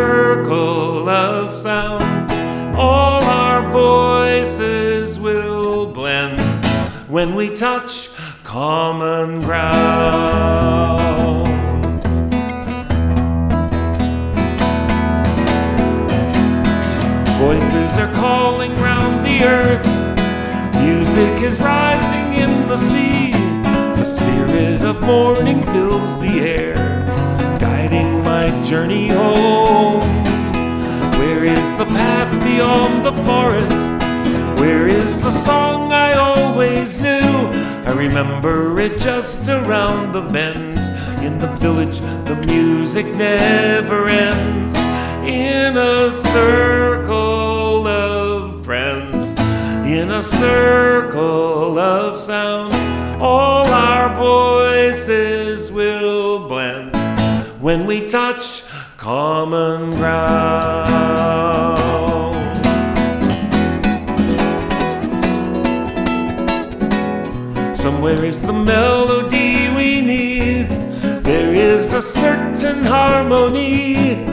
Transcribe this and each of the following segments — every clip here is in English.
circle of sound, all our voices will blend when we touch common ground. Voices are calling round the earth, music is rising in the sea, the spirit of morning fills the air, guiding my journey home. Where is the path beyond the forest? Where is the song I always knew? I remember it just around the bend. In the village, the music never ends. In a circle of friends, in a circle of sound, all our voices will blend when we touch common ground. Somewhere is the melody we need. There is a certain harmony,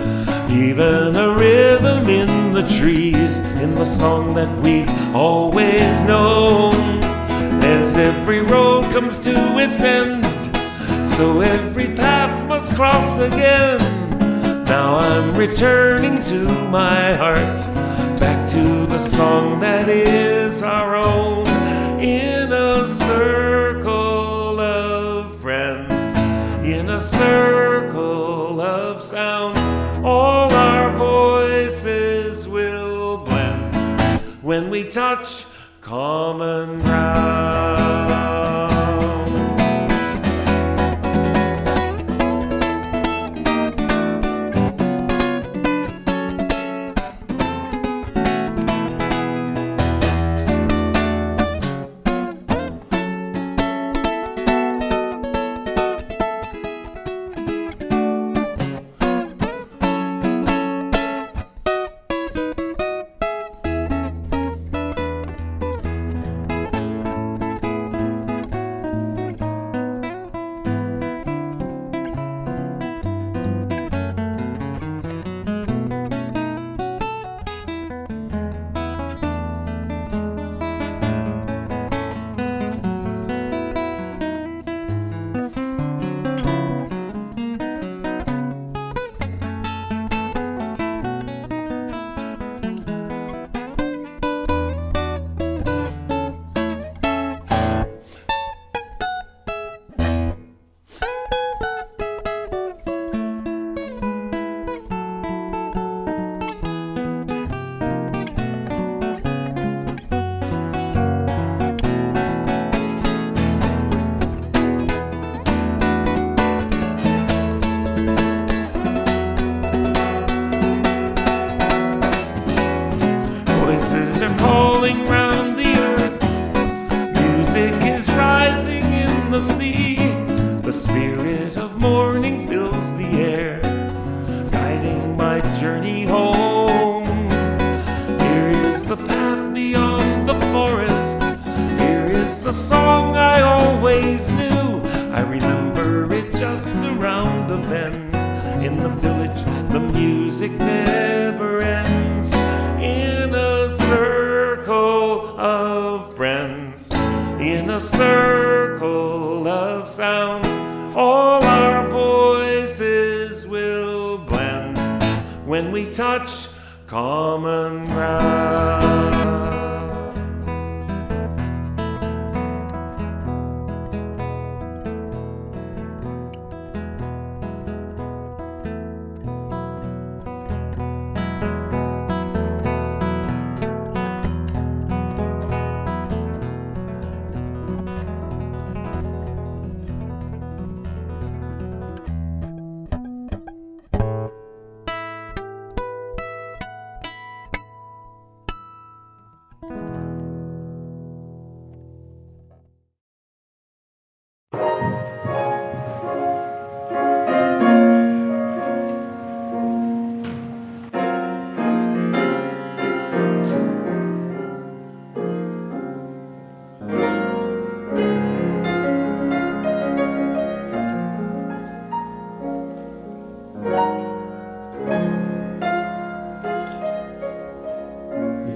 even a rhythm in the trees, in the song that we've always known. As every road comes to its end, so every path must cross again. Now I'm returning to my heart, back to the song that is our own. In a circle of friends, in a circle of sound, all our voices will blend when we touch common ground. Calling round the earth, music is rising in the sea, the spirit of morning fills the air, guiding my journey home. Here is the path beyond the forest, here is the song I always knew. I remember it just around the bend. In the village, the music never ends. In a circle of friends, in a circle of sounds, all our voices will blend when we touch common ground.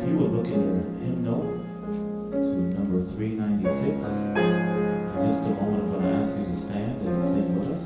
you will look in your hymnal to number 396. In just a moment, I'm going to ask you to stand and sing with us.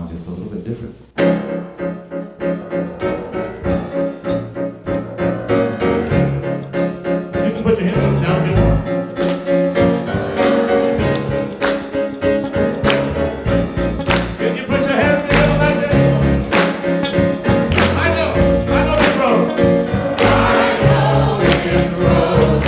Just a little bit different. You can put your hands down here. Can you put your hands together like that? I know this road. I know this road will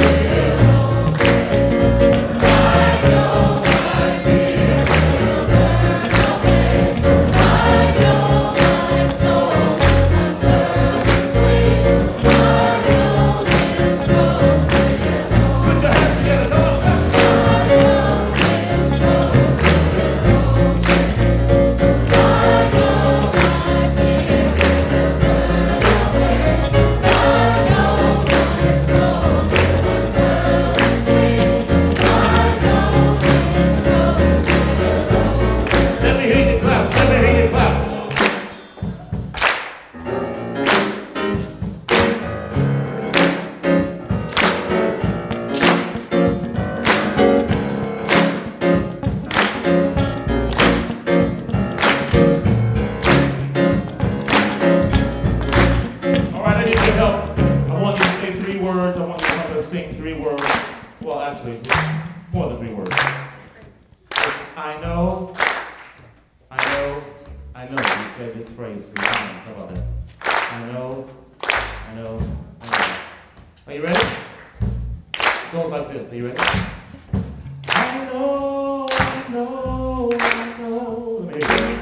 open. I know my fear will burn away. I know. You said this phrase 3 times. How about that? I know. Are you ready? Goes like this. Are you ready? I know, I know, I know. Let me hear it.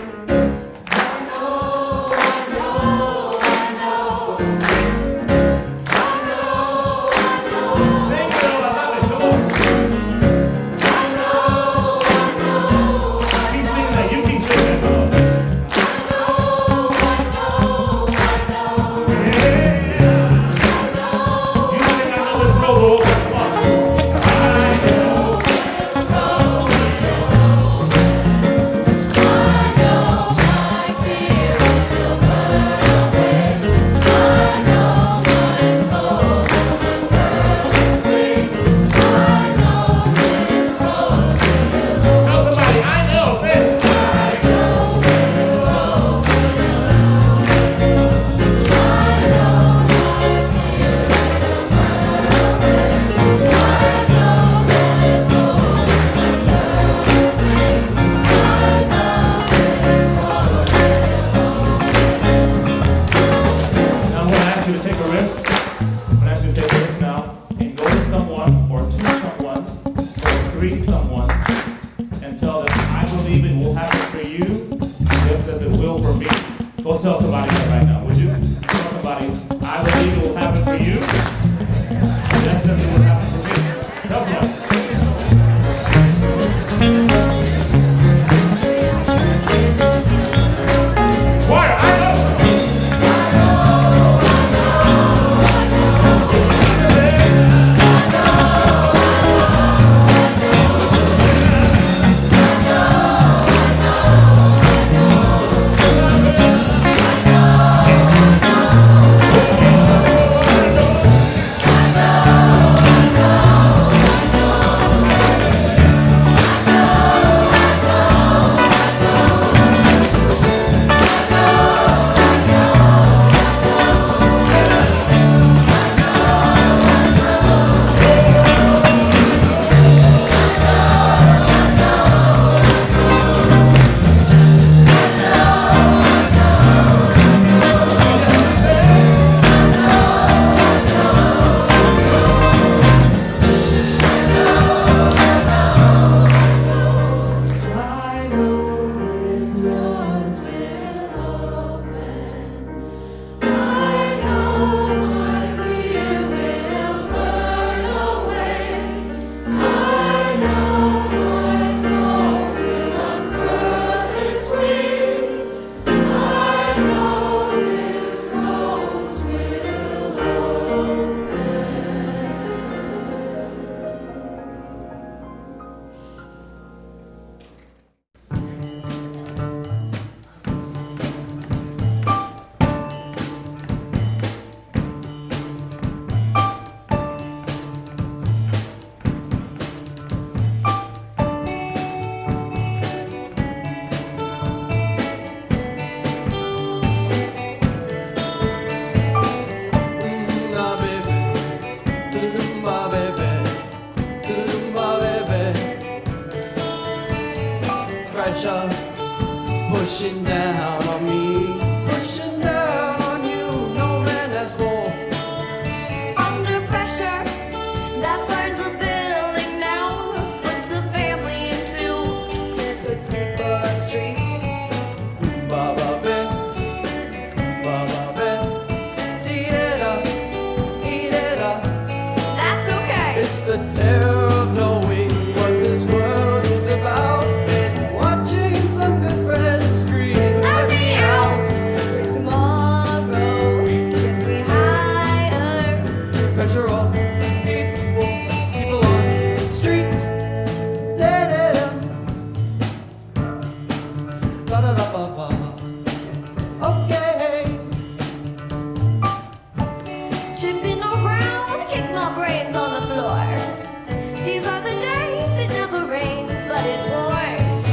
Pushing down on me, pushing down on you, no man has for. Under pressure that burns a building down, splits a family in two, puts people on the streets. Baba Ben, eat it up. That's okay. It's the terror of knowing what this world is about. Watching some good friends scream. Let me out. Tomorrow gets me higher. Pressure on people on the streets. La la la ba ba. Okay. Chipping around, kick my brains on the floor. These are the days it never rains, but it pours.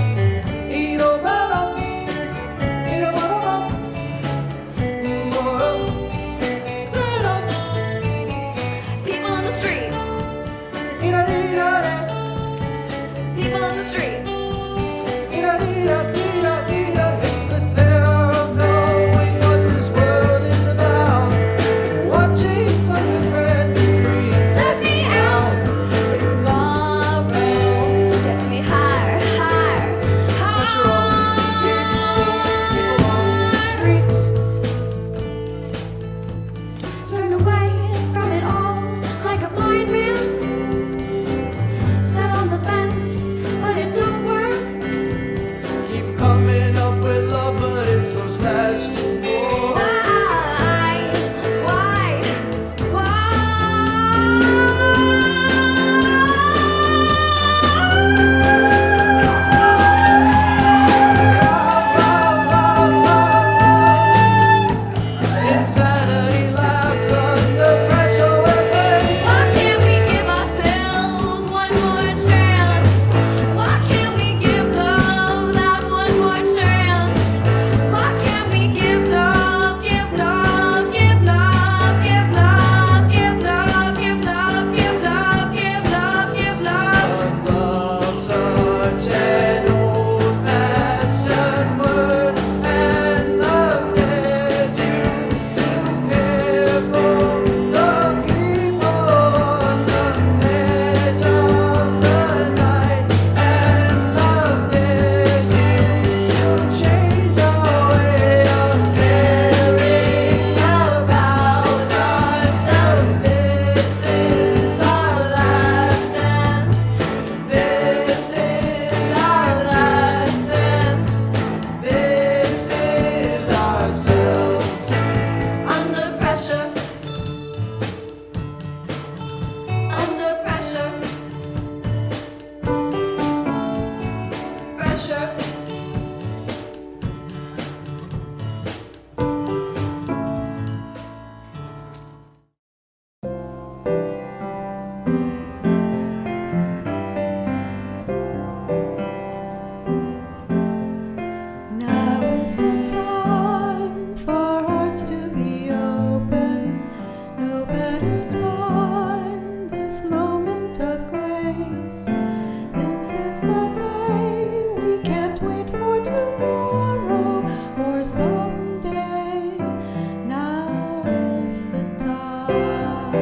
Edo baba, edo baba, People on the streets. People on the streets. It's the terror of knowing what this world is about. Watching some good friends scream. Let me out. better time, this moment of grace. This is the day, we can't wait for tomorrow or someday. Now is the time.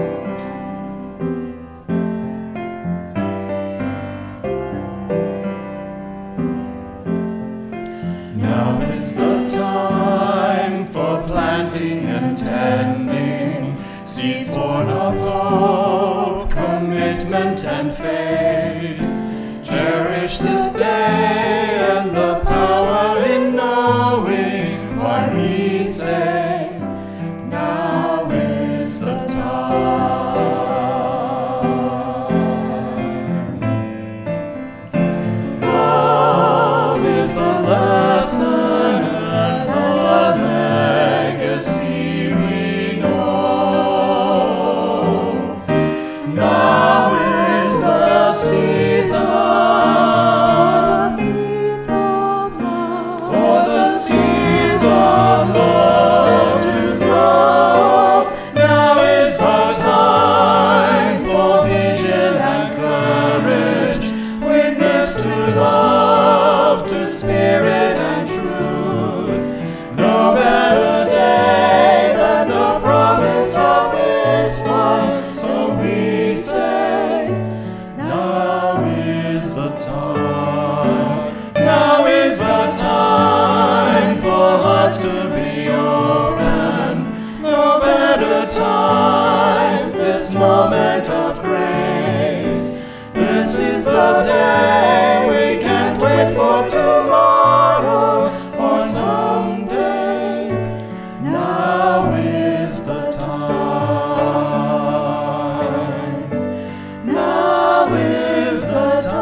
Now is the time for planting and tending seeds born of hope, commitment, and faith. Cherish this day and the power in knowing why we say, now is the time. Love is the lesson and the legacy we know. Now is the season for the seeds of love to grow. Now is the time for vision and courage, witness to love, to spirit and truth. No better day than the promise of this one, so we say, now is the time. Now is the time for hearts to be open. No better time, this moment of grace. This is the day, we can't wait for tomorrow or someday. Now is the time. Now is the time.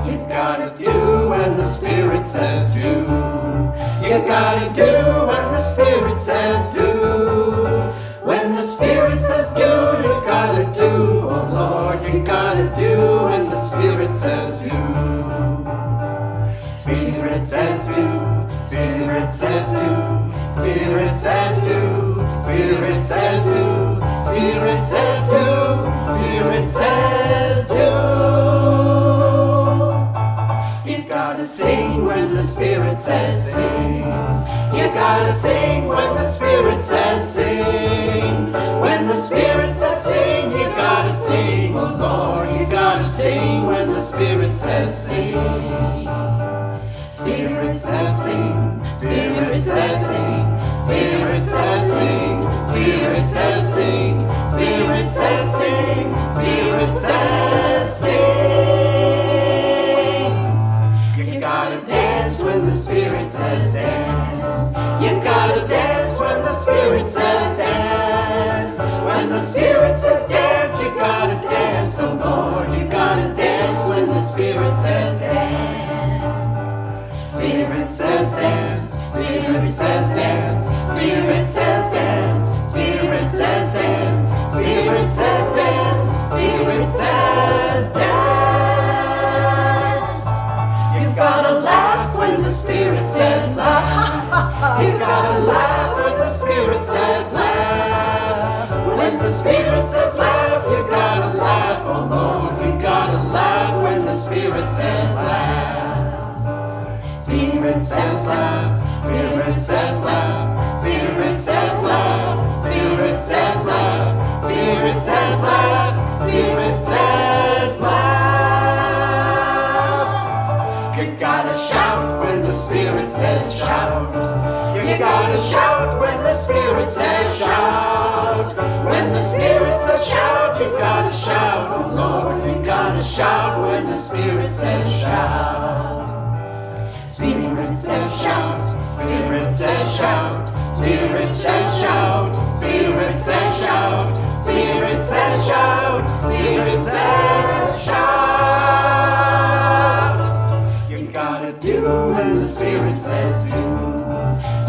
You gotta do when the Spirit says do. You gotta do when the Spirit says do. When the Spirit says do, you gotta do. Oh Lord, you gotta do when the Spirit says do. Spirit says do. Spirit says do. Spirit says do. Spirit says do. Spirit says do. Spirit says do. You gotta sing when the Spirit says sing. You gotta sing when the Spirit says sing. When the Spirit says sing, you gotta sing. Oh Lord, you gotta sing when the Spirit says sing. Spirit says sing. Spirit says sing. Spirit says sing. Spirit says sing. Spirit says sing. Spirit says sing. You gotta dance when the Spirit says dance. You gotta dance when the Spirit says dance. When the Spirit says dance, you gotta dance. Oh Lord, you gotta dance when the Spirit says dance. Spirit says dance. Spirit says dance. Spirit says dance. Spirit says dance. Spirit says dance. Spirit says dance. You've gotta laugh when the Spirit says laugh. You've gotta laugh when the Spirit says laugh. When the Spirit says laugh, you gotta laugh. Oh Lord, you gotta laugh when the Spirit says laugh. Spirit says laugh. Spirit says laugh. Spirit says laugh. Spirit says laugh. Spirit says laugh. Spirit says laugh. You gotta shout when the Spirit says shout. You gotta shout when the Spirit says shout. When the Spirit says shout, you gotta shout. Oh Lord, you gotta shout when the Spirit says shout. Spirit says shout. Spirit says shout. Spirit says shout, Spirit says shout, Spirit says shout, Spirit says shout. You gotta do when the Spirit says do.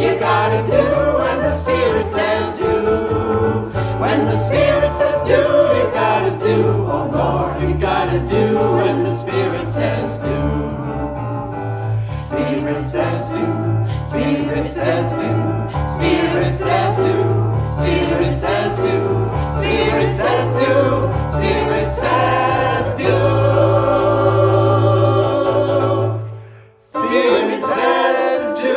You gotta do when the Spirit says do. When the Spirit says do, you gotta do. Oh Lord, you gotta do when the Spirit says do. Spirit says do. Spirit says do. Spirit says do. Spirit says do. Spirit says do. Spirit says do. Spirit says do.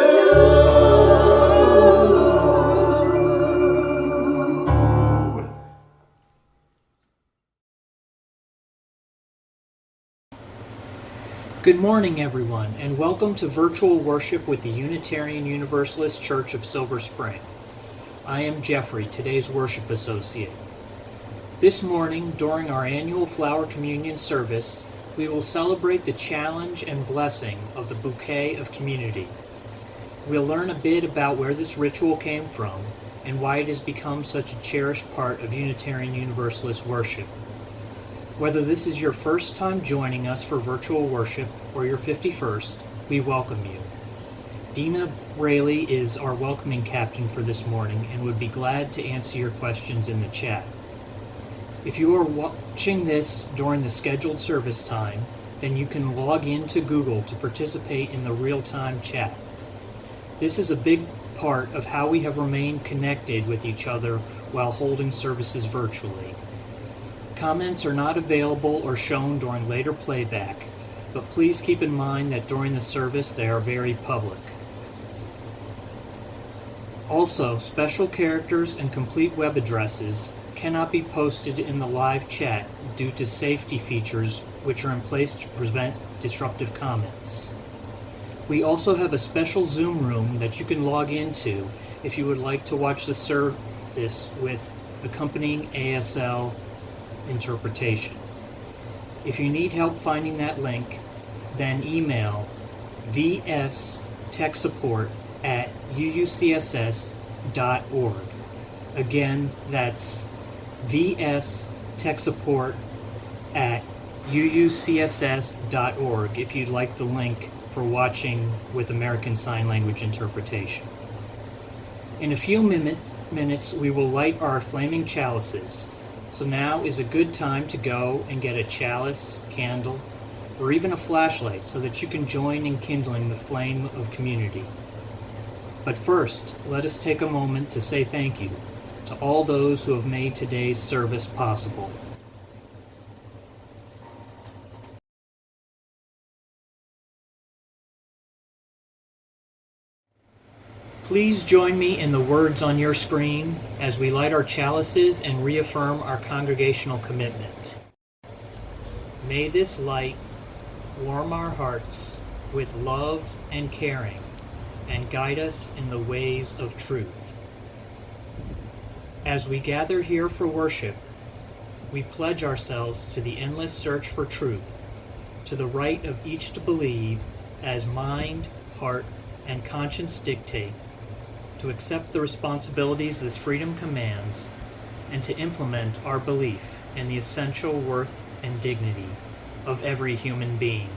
Good morning, everyone, and welcome to virtual worship with the Unitarian Universalist Church of Silver Spring. I am Jeffrey, today's worship associate. This morning, during our annual Flower Communion service, we will celebrate the challenge and blessing of the bouquet of community. We'll learn a bit about where this ritual came from and why it has become such a cherished part of Unitarian Universalist worship. Whether this is your first time joining us for virtual worship or your 51st, we welcome you. Dina Rayleigh is our welcoming captain for this morning and would be glad to answer your questions in the chat. If you are watching this during the scheduled service time, then you can log into Google to participate in the real-time chat. This is a big part of how we have remained connected with each other while holding services virtually. Comments are not available or shown during later playback, but please keep in mind that during the service they are very public. Also, special characters and complete web addresses cannot be posted in the live chat due to safety features which are in place to prevent disruptive comments. We also have a special Zoom room that you can log into if you would like to watch the service with accompanying ASL interpretation. If you need help finding that link, then email vstechsupport@uucss.org. Again, that's vstechsupport@uucss.org if you'd like the link for watching with American Sign Language interpretation. In a few minutes, we will light our flaming chalices. So now is a good time to go and get a chalice, candle, or even a flashlight so that you can join in kindling the flame of community. But first, let us take a moment to say thank you to all those who have made today's service possible. Please join me in the words on your screen as we light our chalices and reaffirm our congregational commitment. May this light warm our hearts with love and caring and guide us in the ways of truth. As we gather here for worship, we pledge ourselves to the endless search for truth, to the right of each to believe as mind, heart, and conscience dictate, to accept the responsibilities this freedom commands, and to implement our belief in the essential worth and dignity of every human being.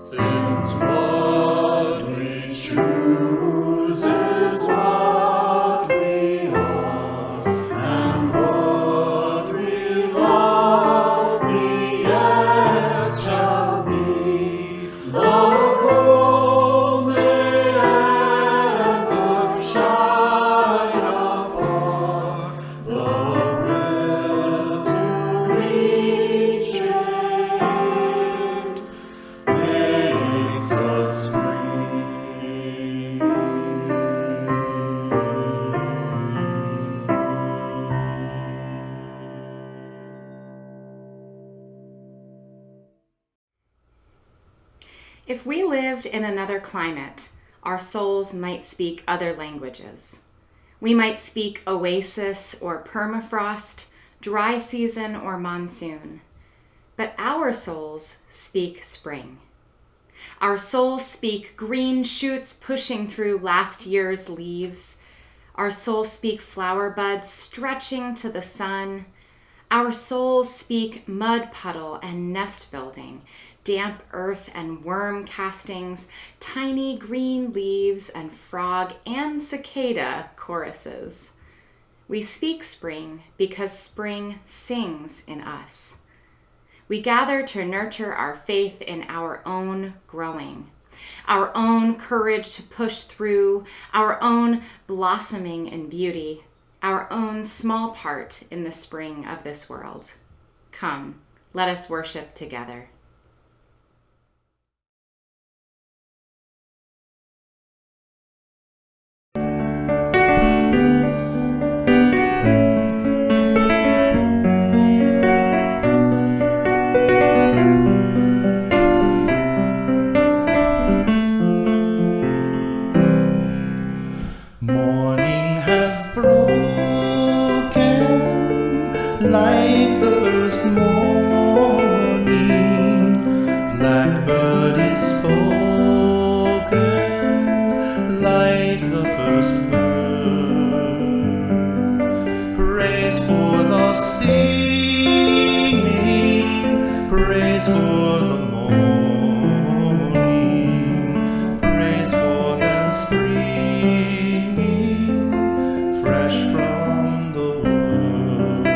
Since what we choose is what we are, and what we love we yet shall be, though who may ever shine afar, the will to reach it makes us free. If we lived in another climate, our souls might speak other languages. We might speak oasis or permafrost, dry season or monsoon. But our souls speak spring. Our souls speak green shoots pushing through last year's leaves. Our souls speak flower buds stretching to the sun. Our souls speak mud puddle and nest building, damp earth and worm castings, tiny green leaves and frog and cicada choruses. We speak spring because spring sings in us. We gather to nurture our faith in our own growing, our own courage to push through, our own blossoming in beauty, our own small part in the spring of this world. Come, let us worship together. Morning has broken like the first morning. Blackbird is spoken like the first bird. Praise for the singing, praise for the morning, praise for the spring. Fresh from the world.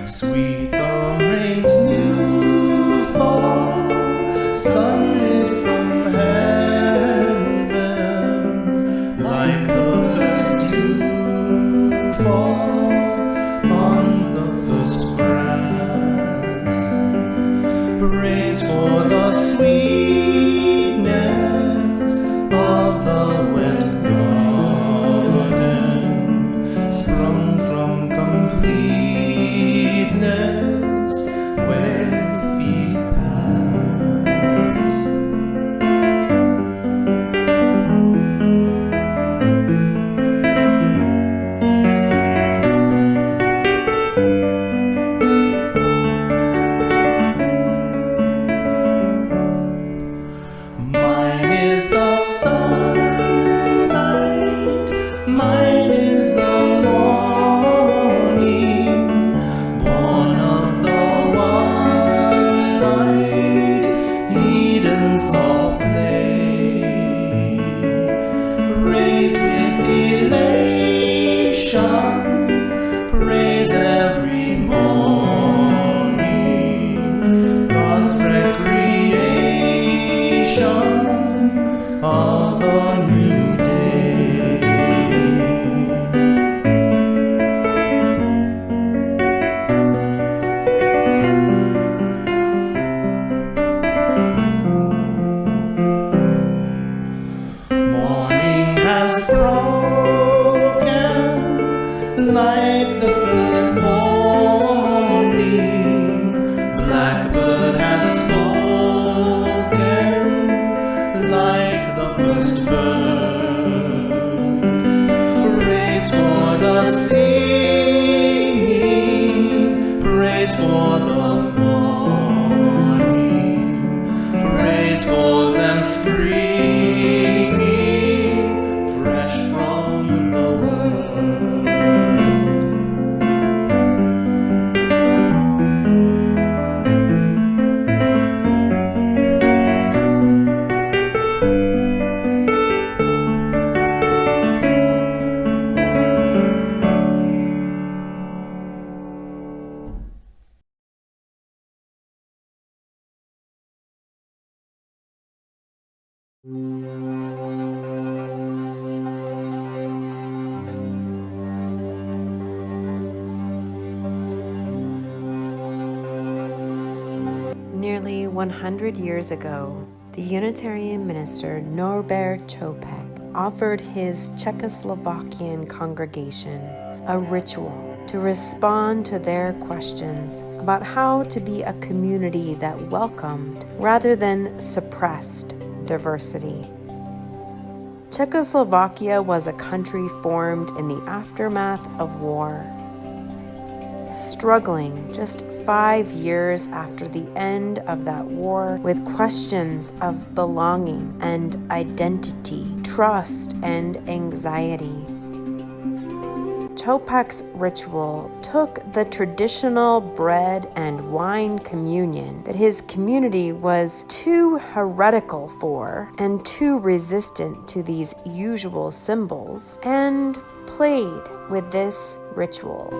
Sweet the rain's new fall, sunlit from heaven, like the first dew fall on the first grass. Praise for the sweetness of the wet garden, sprung from completeness where its feet pass. Mine is the sunlight, mine is the morning, born of the twilight, Eden saw play. Praise with elation, praise every morning, God's recreation of the new day. Morning has broken like the first morning. Blackbird has spoken like the first bird. Praise for the singing, praise for the morning, praise for them springing fresh from the world. Nearly 100 years ago, the Unitarian minister Norbert Chopek offered his Czechoslovakian congregation a ritual to respond to their questions about how to be a community that welcomed rather than suppressed diversity. Czechoslovakia was a country formed in the aftermath of war. Struggling just 5 years after the end of that war with questions of belonging and identity, trust and anxiety. Chopak's ritual took the traditional bread and wine communion that his community was too heretical for and too resistant to these usual symbols and played with this ritual.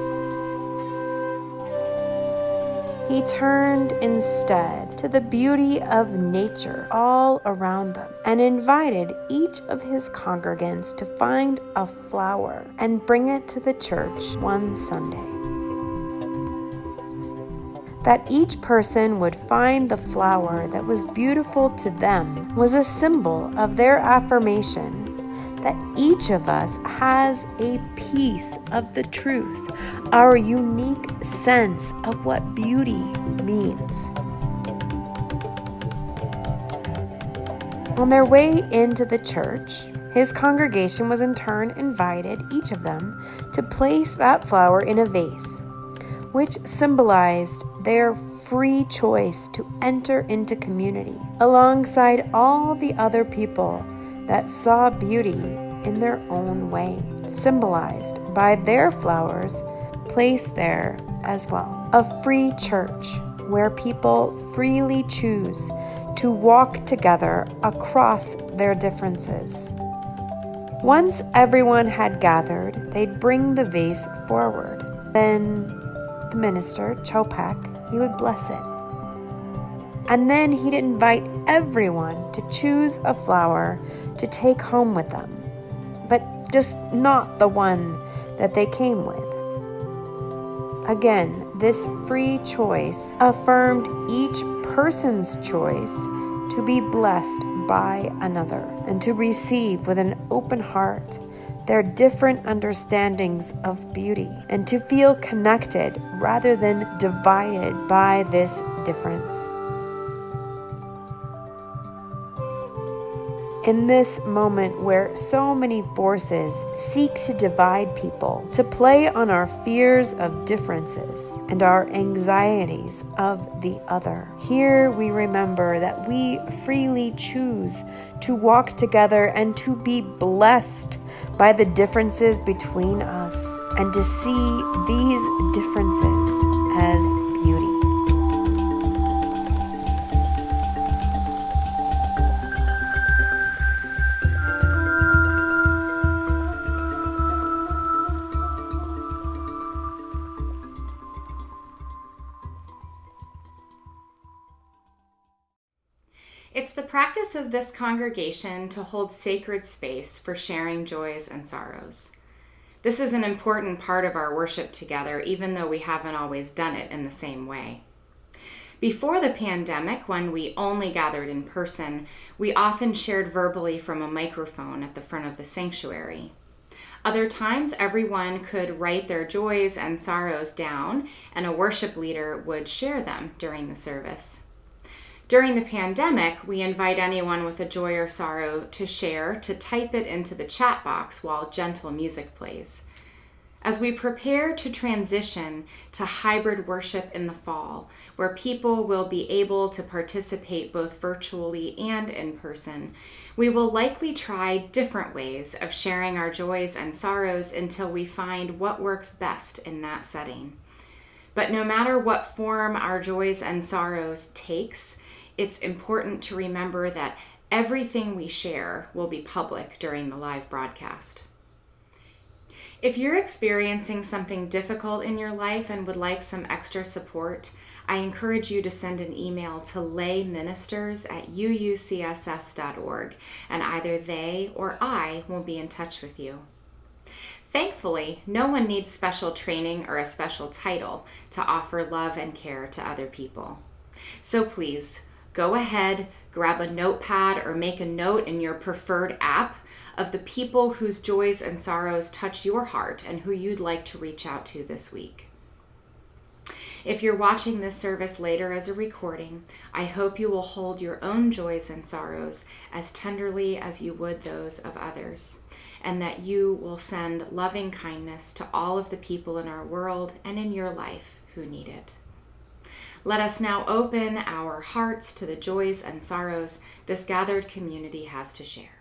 He turned instead to the beauty of nature all around them and invited each of his congregants to find a flower and bring it to the church one Sunday. That each person would find the flower that was beautiful to them was a symbol of their affirmation that each of us has a piece of the truth, our unique sense of what beauty means. On their way into the church, his congregation was in turn invited, each of them, to place that flower in a vase, which symbolized their free choice to enter into community alongside all the other people that saw beauty in their own way, symbolized by their flowers placed there as well. A free church where people freely choose to walk together across their differences. Once everyone had gathered, they'd bring the vase forward. Then the minister, Chopak, he would bless it. And then he'd invite everyone to choose a flower to take home with them, but just not the one that they came with. Again, this free choice affirmed each person's choice to be blessed by another and to receive with an open heart their different understandings of beauty and to feel connected rather than divided by this difference. In this moment where so many forces seek to divide people, to play on our fears of differences and our anxieties of the other, here we remember that we freely choose to walk together and to be blessed by the differences between us and to see these differences as beauty. It's the practice of this congregation to hold sacred space for sharing joys and sorrows. This is an important part of our worship together, even though we haven't always done it in the same way. Before the pandemic, when we only gathered in person, we often shared verbally from a microphone at the front of the sanctuary. Other times, everyone could write their joys and sorrows down, and a worship leader would share them during the service. During the pandemic, we invite anyone with a joy or sorrow to share, to type it into the chat box while gentle music plays. As we prepare to transition to hybrid worship in the fall, where people will be able to participate both virtually and in person, we will likely try different ways of sharing our joys and sorrows until we find what works best in that setting. But no matter what form our joys and sorrows takes, it's important to remember that everything we share will be public during the live broadcast. If you're experiencing something difficult in your life and would like some extra support, I encourage you to send an email to layministers@uucss.org, and either they or I will be in touch with you. Thankfully, no one needs special training or a special title to offer love and care to other people. So please, go ahead, grab a notepad or make a note in your preferred app of the people whose joys and sorrows touch your heart and who you'd like to reach out to this week. If you're watching this service later as a recording, I hope you will hold your own joys and sorrows as tenderly as you would those of others, and that you will send loving kindness to all of the people in our world and in your life who need it. Let us now open our hearts to the joys and sorrows this gathered community has to share.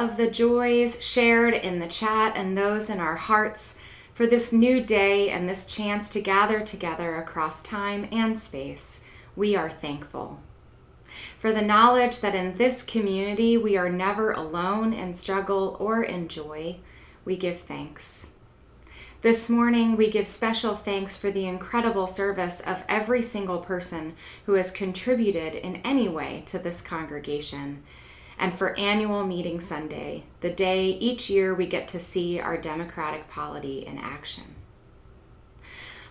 of the joys shared in the chat and those in our hearts for this new day and this chance to gather together across time and space, we are thankful. For the knowledge that in this community we are never alone in struggle or in joy, we give thanks. This morning, we give special thanks for the incredible service of every single person who has contributed in any way to this congregation, and for Annual Meeting Sunday, the day each year we get to see our democratic polity in action.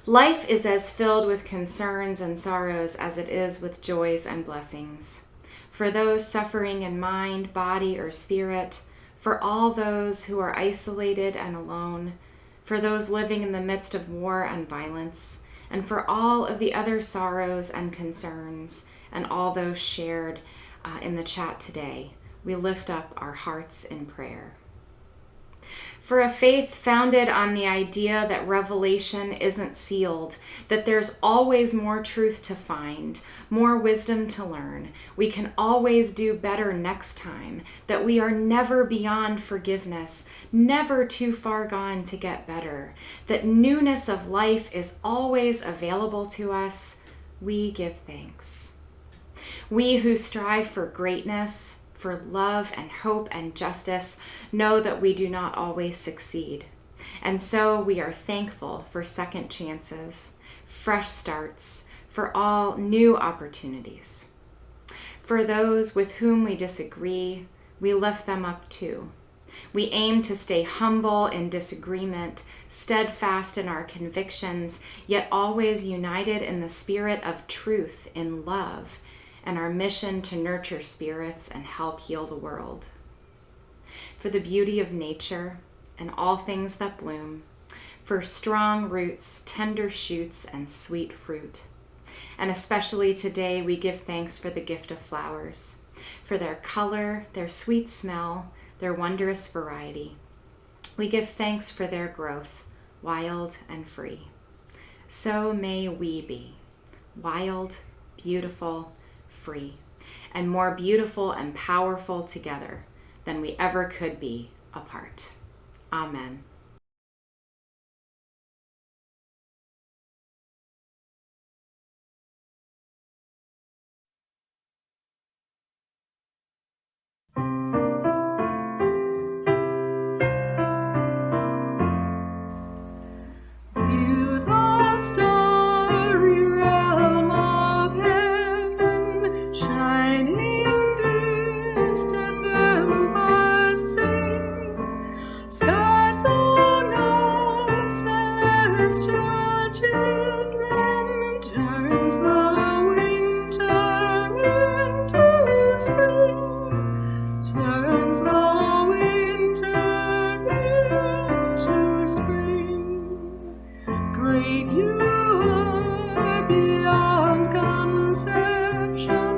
Life is as filled with concerns and sorrows as it is with joys and blessings. For those suffering in mind, body, or spirit, for all those who are isolated and alone, for those living in the midst of war and violence, and for all of the other sorrows and concerns, and all those shared in the chat today, we lift up our hearts in prayer. For a faith founded on the idea that revelation isn't sealed, that there's always more truth to find, more wisdom to learn, we can always do better next time, that we are never beyond forgiveness, never too far gone to get better, that newness of life is always available to us, we give thanks. We who strive for greatness, for love and hope and justice, know that we do not always succeed. And so we are thankful for second chances, fresh starts, for all new opportunities. For those with whom we disagree, we lift them up too. We aim to stay humble in disagreement, steadfast in our convictions, yet always united in the spirit of truth in love, and our mission to nurture spirits and help heal the world. For the beauty of nature and all things that bloom, for strong roots, tender shoots, and sweet fruit. And especially today, we give thanks for the gift of flowers, for their color, their sweet smell, their wondrous variety. We give thanks for their growth, wild and free. So may we be wild, beautiful, free, and more beautiful and powerful together than we ever could be apart. Amen. View the starry realm of heaven, shining distant empires sing, sky song of celestial children turns the winter into spring, turns the winter into spring. Great you are beyond conception,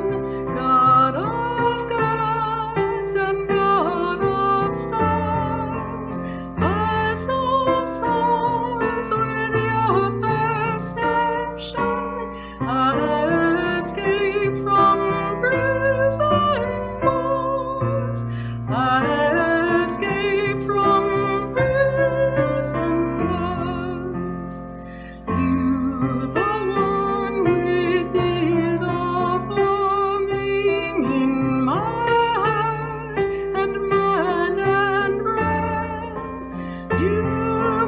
God of gods and God of stars. My soul soars with your perception. I escape from prison walls. I escape from prison bars. You, the one within are forming in my heart and mind and breath. You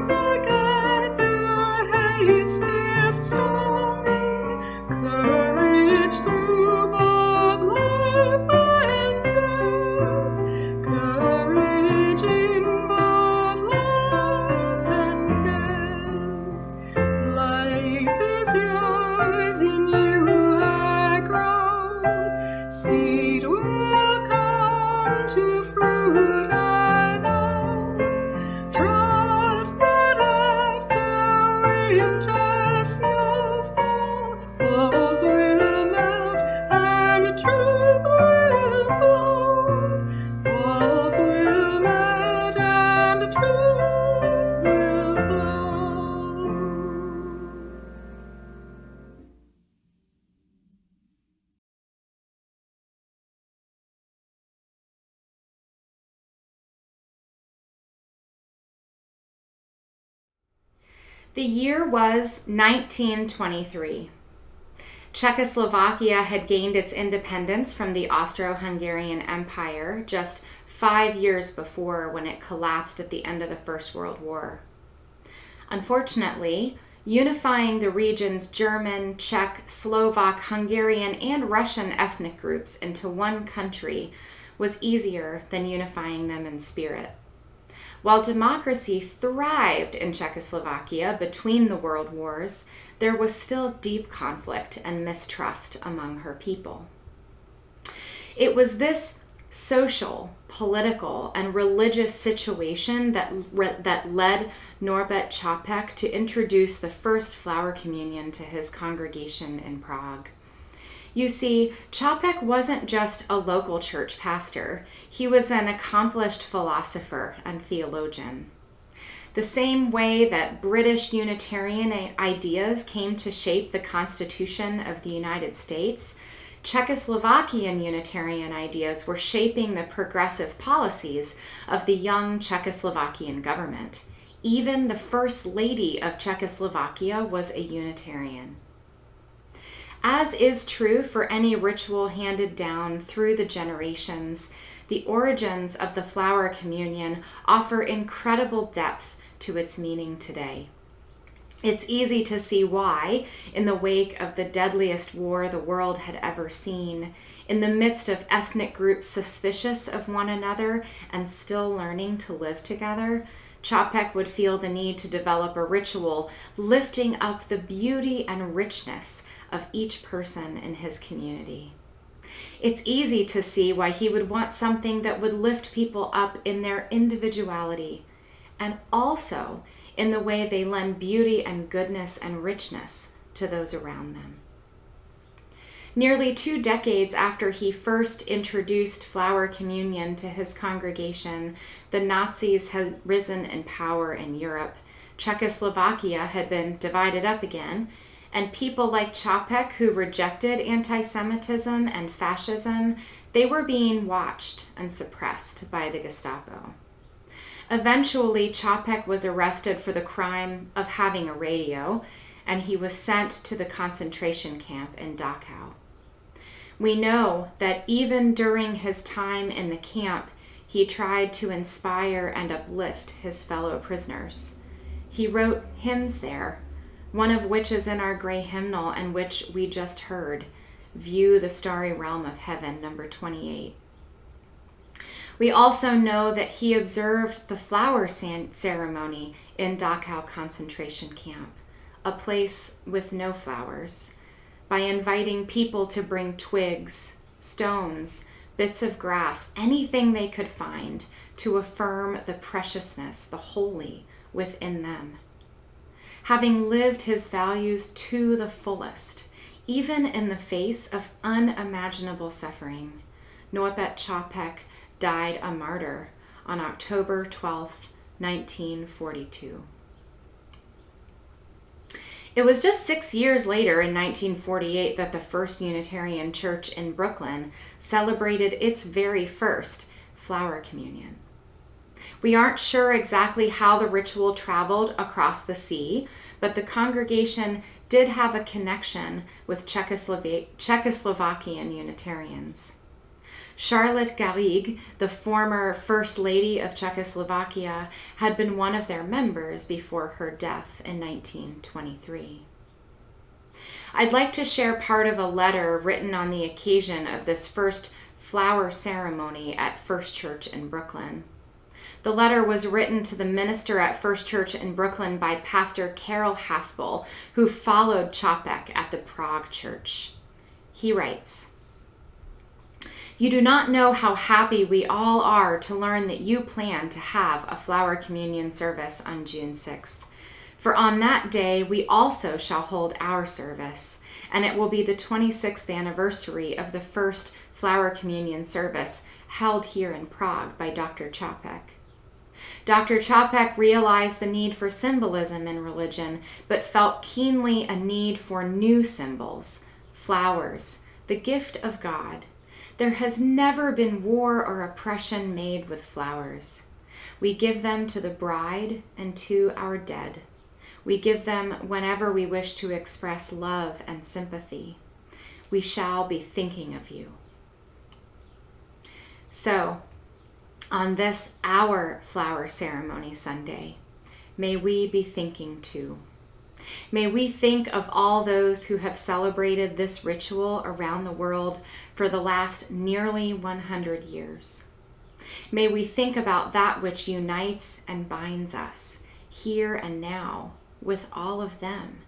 beget through hate's fierce storming, courage through both life and death, courage in both life and death. Life is yours, in you I grow. Seed will come to fruit, I know. Trust The year was 1923. Czechoslovakia had gained its independence from the Austro-Hungarian Empire just 5 years before, when it collapsed at the end of the First World War. Unfortunately, unifying the region's German, Czech, Slovak, Hungarian, and Russian ethnic groups into one country was easier than unifying them in spirit. While democracy thrived in Czechoslovakia between the world wars, there was still deep conflict and mistrust among her people. It was this social, political, and religious situation that led Norbert Čapek to introduce the first flower communion to his congregation in Prague. You see, Čapek wasn't just a local church pastor. He was an accomplished philosopher and theologian. The same way that British Unitarian ideas came to shape the Constitution of the United States, Czechoslovakian Unitarian ideas were shaping the progressive policies of the young Czechoslovakian government. Even the First Lady of Czechoslovakia was a Unitarian. As is true for any ritual handed down through the generations, the origins of the flower communion offer incredible depth to its meaning today. It's easy to see why, in the wake of the deadliest war the world had ever seen, in the midst of ethnic groups suspicious of one another and still learning to live together, Čapek would feel the need to develop a ritual lifting up the beauty and richness of each person in his community. It's easy to see why he would want something that would lift people up in their individuality, and also in the way they lend beauty and goodness and richness to those around them. Nearly 2 decades after he first introduced flower communion to his congregation, the Nazis had risen in power in Europe. Czechoslovakia had been divided up again, and people like Čapek, who rejected anti-Semitism and fascism, they were being watched and suppressed by the Gestapo. Eventually, Čapek was arrested for the crime of having a radio, and he was sent to the concentration camp in Dachau. We know that even during his time in the camp, he tried to inspire and uplift his fellow prisoners. He wrote hymns there, one of which is in our gray hymnal and which we just heard, View the Starry Realm of Heaven, number 28. We also know that he observed the flower ceremony in Dachau concentration camp, a place with no flowers, by inviting people to bring twigs, stones, bits of grass, anything they could find to affirm the preciousness, the holy within them. Having lived his values to the fullest, even in the face of unimaginable suffering, Norbert Čapek died a martyr on October 12, 1942. It was just 6 years later, in 1948, that the First Unitarian Church in Brooklyn celebrated its very first flower communion. We aren't sure exactly how the ritual traveled across the sea, but the congregation did have a connection with Czechoslovakian Unitarians. Charlotte Garrigue, the former First Lady of Czechoslovakia, had been one of their members before her death in 1923. I'd like to share part of a letter written on the occasion of this first flower ceremony at First Church in Brooklyn. The letter was written to the minister at First Church in Brooklyn by Pastor Carol Haspel, who followed Čapek at the Prague Church. He writes, "You do not know how happy we all are to learn that you plan to have a flower communion service on June 6th. For on that day we also shall hold our service, and it will be the 26th anniversary of the first flower communion service held here in Prague by Dr. Čapek. Dr. Čapek realized the need for symbolism in religion, but felt keenly a need for new symbols, flowers, the gift of God. There has never been war or oppression made with flowers. We give them to the bride and to our dead. We give them whenever we wish to express love and sympathy. We shall be thinking of you. So, on this our flower ceremony Sunday, may we be thinking too. May we think of all those who have celebrated this ritual around the world for the last nearly 100 years. May we think about that which unites and binds us here and now with all of them.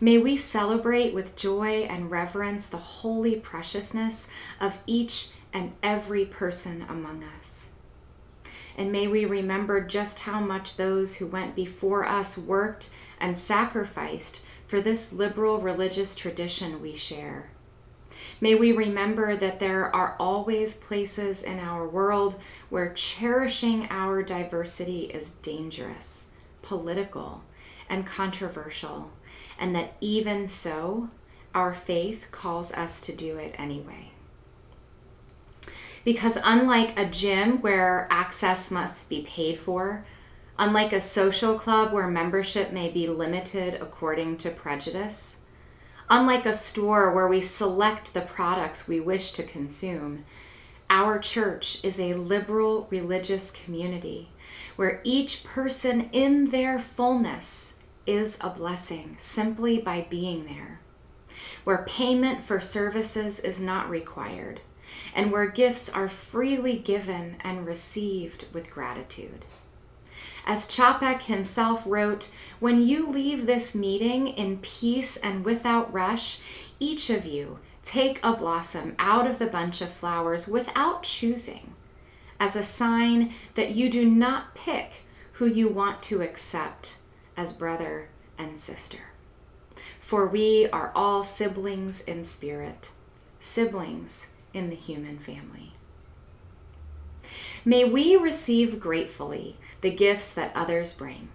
May we celebrate with joy and reverence the holy preciousness of each and every person among us. And may we remember just how much those who went before us worked and sacrificed for this liberal religious tradition we share. May we remember that there are always places in our world where cherishing our diversity is dangerous, political, and controversial, and that even so, our faith calls us to do it anyway. Because unlike a gym where access must be paid for, unlike a social club where membership may be limited according to prejudice, unlike a store where we select the products we wish to consume, our church is a liberal religious community where each person in their fullness is a blessing simply by being there, where payment for services is not required, and where gifts are freely given and received with gratitude. As Chapek himself wrote, "When you leave this meeting in peace and without rush, each of you take a blossom out of the bunch of flowers without choosing, as a sign that you do not pick who you want to accept as brother and sister. For we are all siblings in spirit, siblings in the human family." May we receive gratefully the gifts that others bring.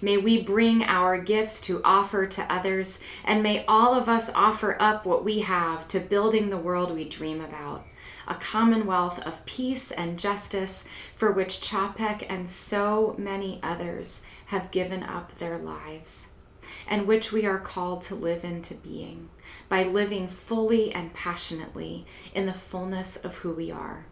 May we bring our gifts to offer to others, and may all of us offer up what we have to building the world we dream about, a commonwealth of peace and justice for which Chapek and so many others have given up their lives, and which we are called to live into being by living fully and passionately in the fullness of who we are.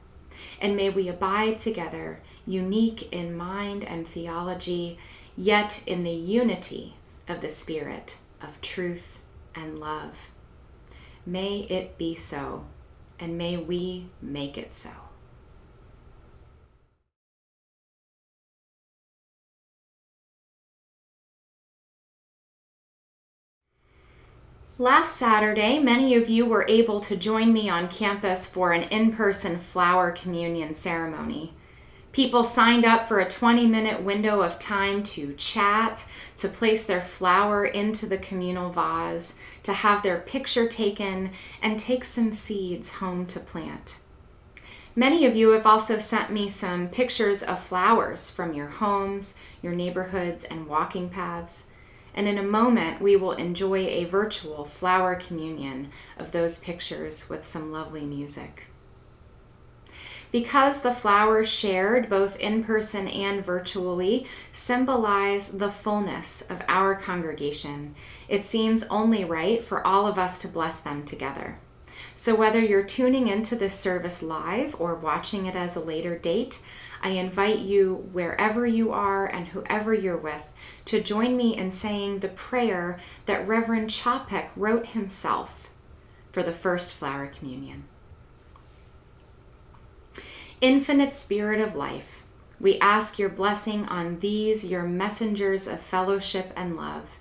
And may we abide together, unique in mind and theology, yet in the unity of the Spirit of truth and love. May it be so, and may we make it so. Last Saturday, many of you were able to join me on campus for an in-person flower communion ceremony. People signed up for a 20-minute window of time to chat, to place their flower into the communal vase, to have their picture taken, and take some seeds home to plant. Many of you have also sent me some pictures of flowers from your homes, your neighborhoods, and walking paths. And in a moment, we will enjoy a virtual flower communion of those pictures with some lovely music. Because the flowers shared both in person and virtually symbolize the fullness of our congregation, it seems only right for all of us to bless them together. So whether you're tuning into this service live or watching it as a later date, I invite you, wherever you are and whoever you're with, to join me in saying the prayer that Reverend Chapek wrote himself for the first flower communion. Infinite Spirit of life, we ask your blessing on these, your messengers of fellowship and love.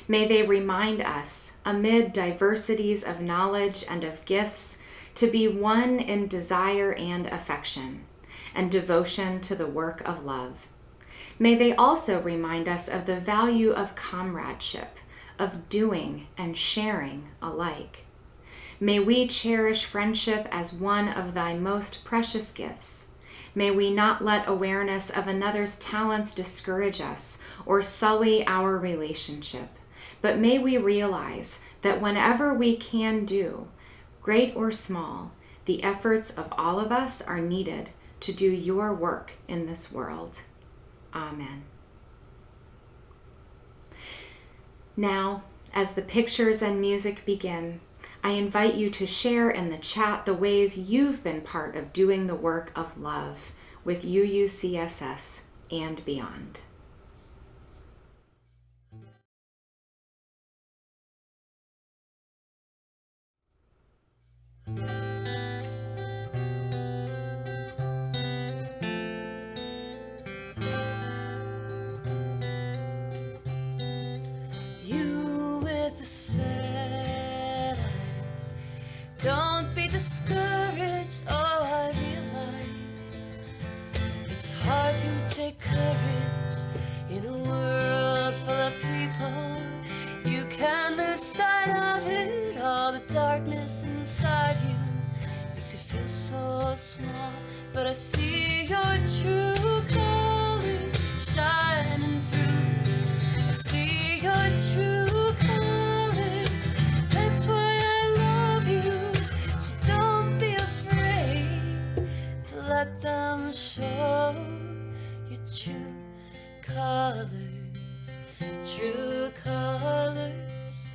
May they remind us, amid diversities of knowledge and of gifts, to be one in desire and affection, and devotion to the work of love. May they also remind us of the value of comradeship, of doing and sharing alike. May we cherish friendship as one of thy most precious gifts. May we not let awareness of another's talents discourage us or sully our relationship, but may we realize that whenever we can do, great or small, the efforts of all of us are needed to do your work in this world. Amen. Now, as the pictures and music begin, I invite you to share in the chat the ways you've been part of doing the work of love with UUCSS and beyond. You with the sad eyes, don't be discouraged. Oh, I realize it's hard to take courage in a world full of people. You can lose sight of it. All the darkness inside you makes you feel so small, but I see your true colors shining through. I see your true colors. That's why I love you. So don't be afraid to let them show your true colors. True colors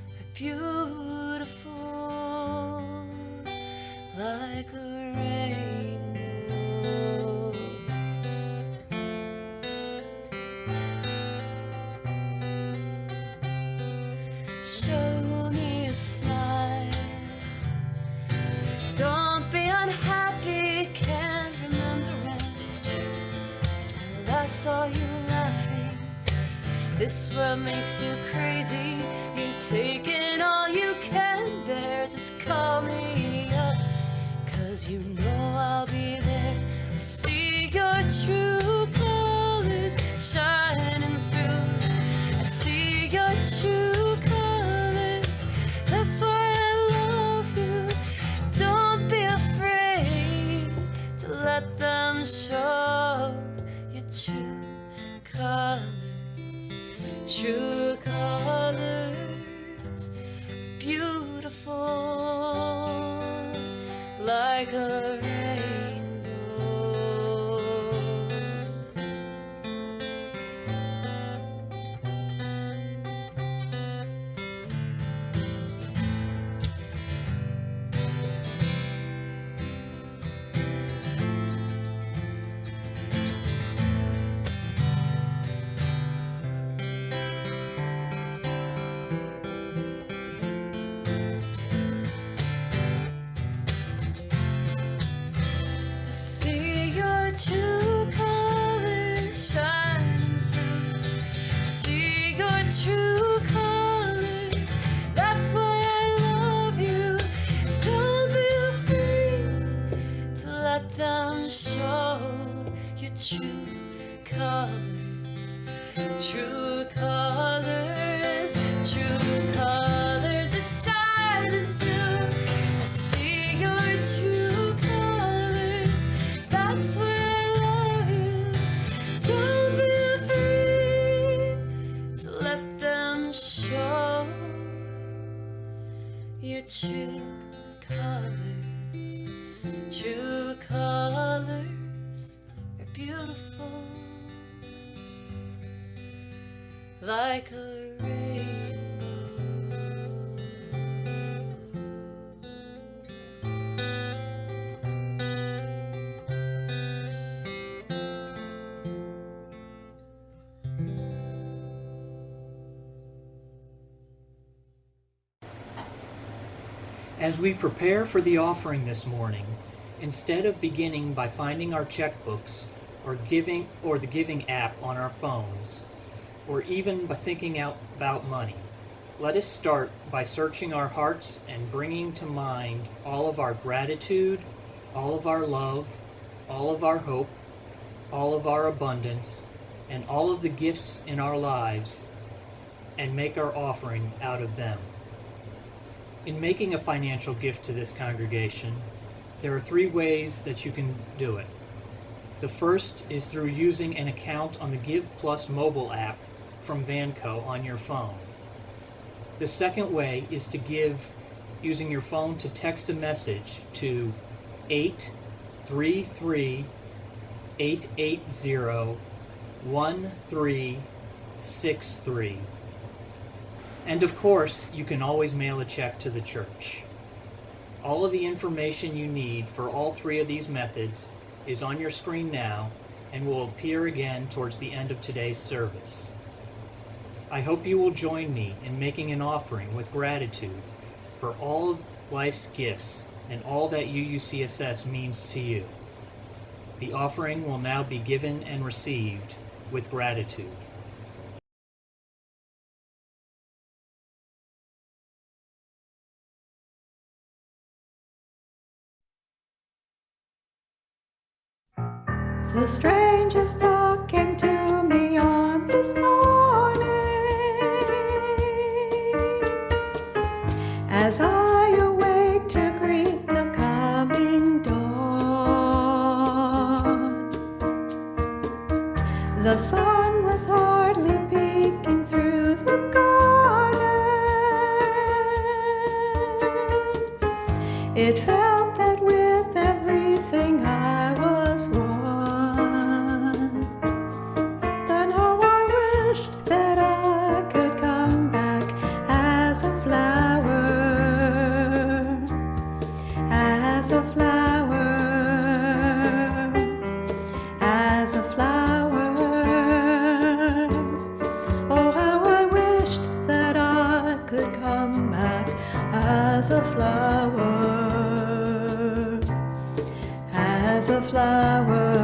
are beautiful like a rainbow. Show me a smile. Don't be unhappy, can't remember when I saw you laughing. If this world makes you crazy, you taking all you can bear. Just call me up, 'cause you know I'll be there. I see your true colors shining through. I see your true colors. That's why I love you. Don't be afraid to let them show your true colors. True colors, beautiful like a rainbow. True colors shining through. See your true colors. That's why I love you. Don't be afraid to let them show your true colors. True colors. True colors are shining through. I see your true colors. That's why your true colors. True colors are beautiful like a rainbow. As we prepare for the offering this morning, instead of beginning by finding our checkbooks or the giving app on our phones, or even by thinking out about money, let us start by searching our hearts and bringing to mind all of our gratitude, all of our love, all of our hope, all of our abundance, and all of the gifts in our lives, and make our offering out of them. In making a financial gift to this congregation, there are 3 ways that you can do it. The first is through using an account on the Give Plus mobile app from Vanco on your phone. The second way is to give using your phone to text a message to 833-880-1363. And of course, you can always mail a check to the church. All of the information you need for all three of these methods is on your screen now and will appear again towards the end of today's service. I hope you will join me in making an offering with gratitude for all of life's gifts and all that UUCSS means to you. The offering will now be given and received with gratitude. The strangest thought came to me on this morning as I awake to greet the coming dawn. The sun was hardly peeking through the garden. It felt that with everything I was one. Then how I wished that I could come back as a flower, as a flower, as a flower. Oh, how I wished that I could come back as a flower, as a flower,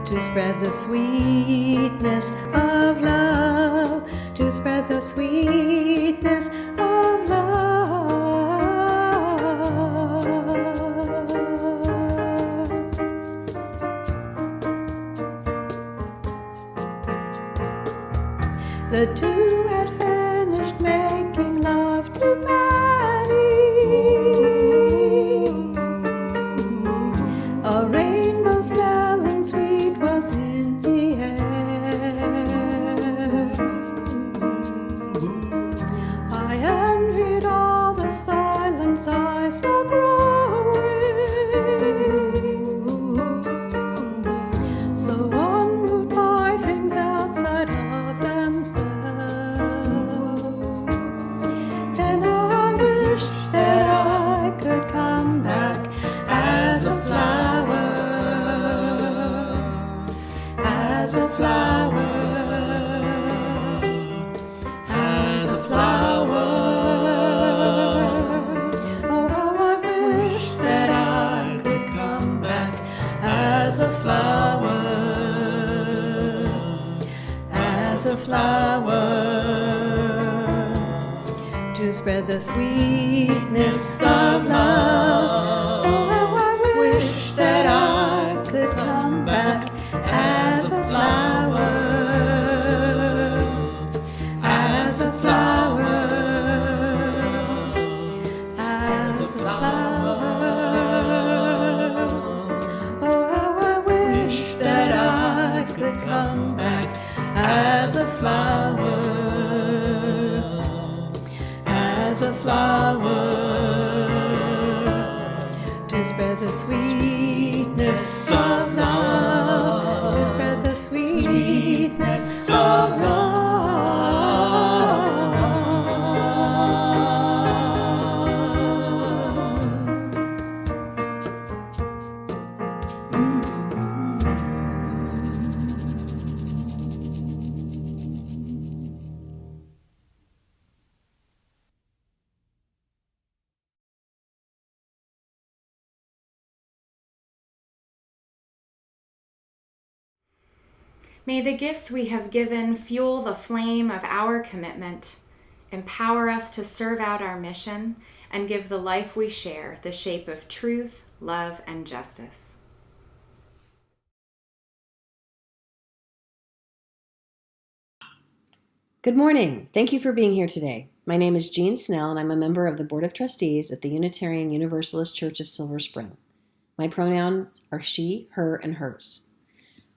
to spread the sweetness of love, to spread the sweetness of love. The two had finished making love to a rainbow smelling sweet was in the air. I envied all the silence I saw growing, so unmoved by things outside of themselves. Then I wished that I could come back as a flower, as a flower, as a flower. Oh, how I wish that I could come back as a flower, as a flower, to spread the sweetness of love. Oh, how I wish that I could come back as a flower, as a flower, as a flower. Oh, how I wish that I could come back as a flower, as a flower, to spread the sweetness of love, to spread the sweetness of love. May the gifts we have given fuel the flame of our commitment, empower us to serve out our mission, and give the life we share the shape of truth, love, and justice. Good morning. Thank you for being here today. My name is Jean Snell, and I'm a member of the Board of Trustees at the Unitarian Universalist Church of Silver Spring. My pronouns are she, her, and hers.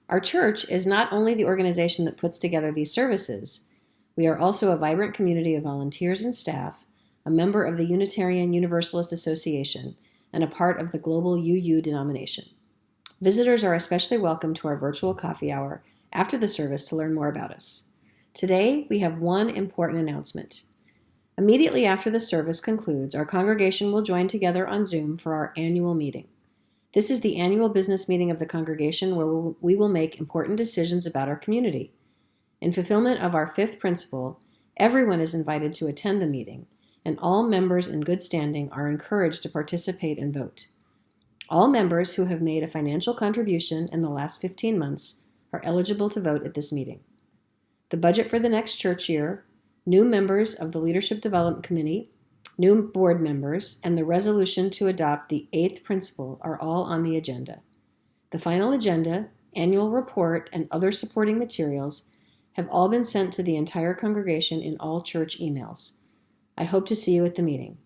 Our church is not only the organization that puts together these services, we are also a vibrant community of volunteers and staff, a member of the Unitarian Universalist Association, and a part of the global UU denomination. Visitors are especially welcome to our virtual coffee hour after the service to learn more about us. Today, we have one important announcement. Immediately after the service concludes, our congregation will join together on Zoom for our annual meeting. This is the annual business meeting of the congregation where we will make important decisions about our community. In fulfillment of our fifth principle, everyone is invited to attend the meeting, and all members in good standing are encouraged to participate and vote. All members who have made a financial contribution in the last 15 months are eligible to vote at this meeting. The budget for the next church year, new members of the Leadership Development Committee, new board members, and the resolution to adopt the eighth principle are all on the agenda. The final agenda, annual report, and other supporting materials have all been sent to the entire congregation in all church emails. I hope to see you at the meeting.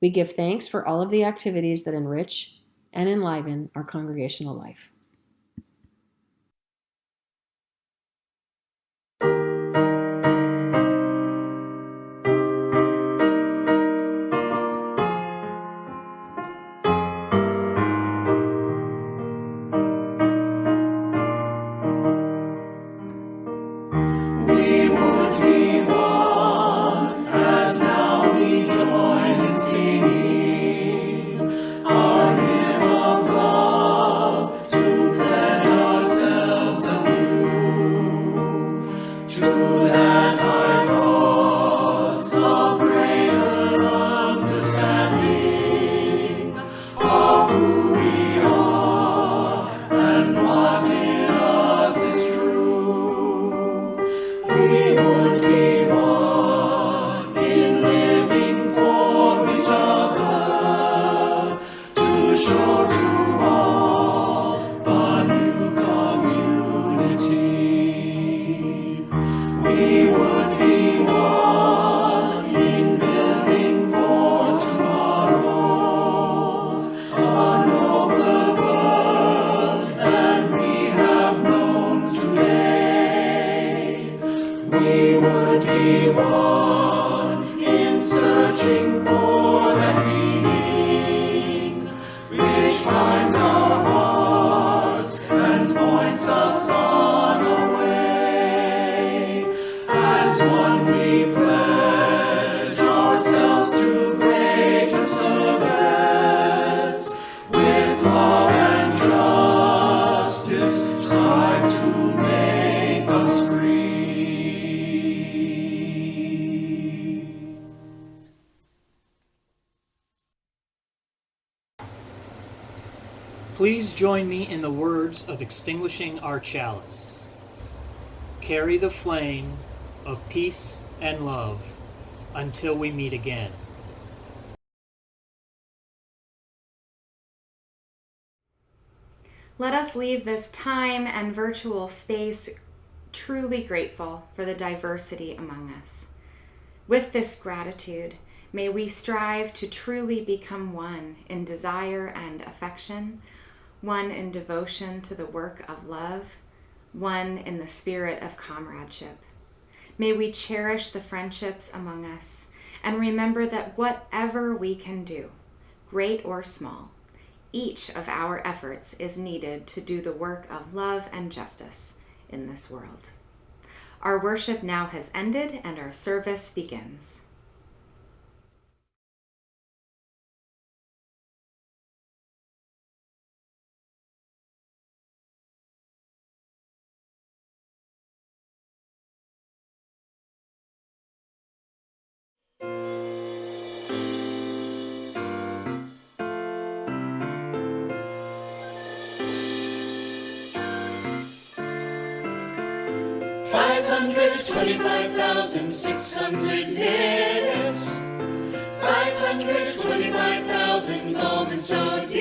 We give thanks for all of the activities that enrich and enliven our congregational life. We would be one as now we join in singing our hymn of love to pledge ourselves anew to that high cause of greater understanding of who we are and what in us is true. We would be one in living for each other to show to all a new community. We would be one in building for tomorrow a nobler world than we have known today. We would be one in searching for that meaning which binds our hearts and points us on our way. As one we pledge ourselves to greater service, with love and justice strive to make us free. Please join me in the words of extinguishing our chalice. Carry the flame of peace and love until we meet again. Let us leave this time and virtual space truly grateful for the diversity among us. With this gratitude, may we strive to truly become one in desire and affection, one in devotion to the work of love, one in the spirit of comradeship. May we cherish the friendships among us and remember that whatever we can do, great or small, each of our efforts is needed to do the work of love and justice in this world. Our worship now has ended and our service begins. $525,600 minutes, 525,000 moments so deep.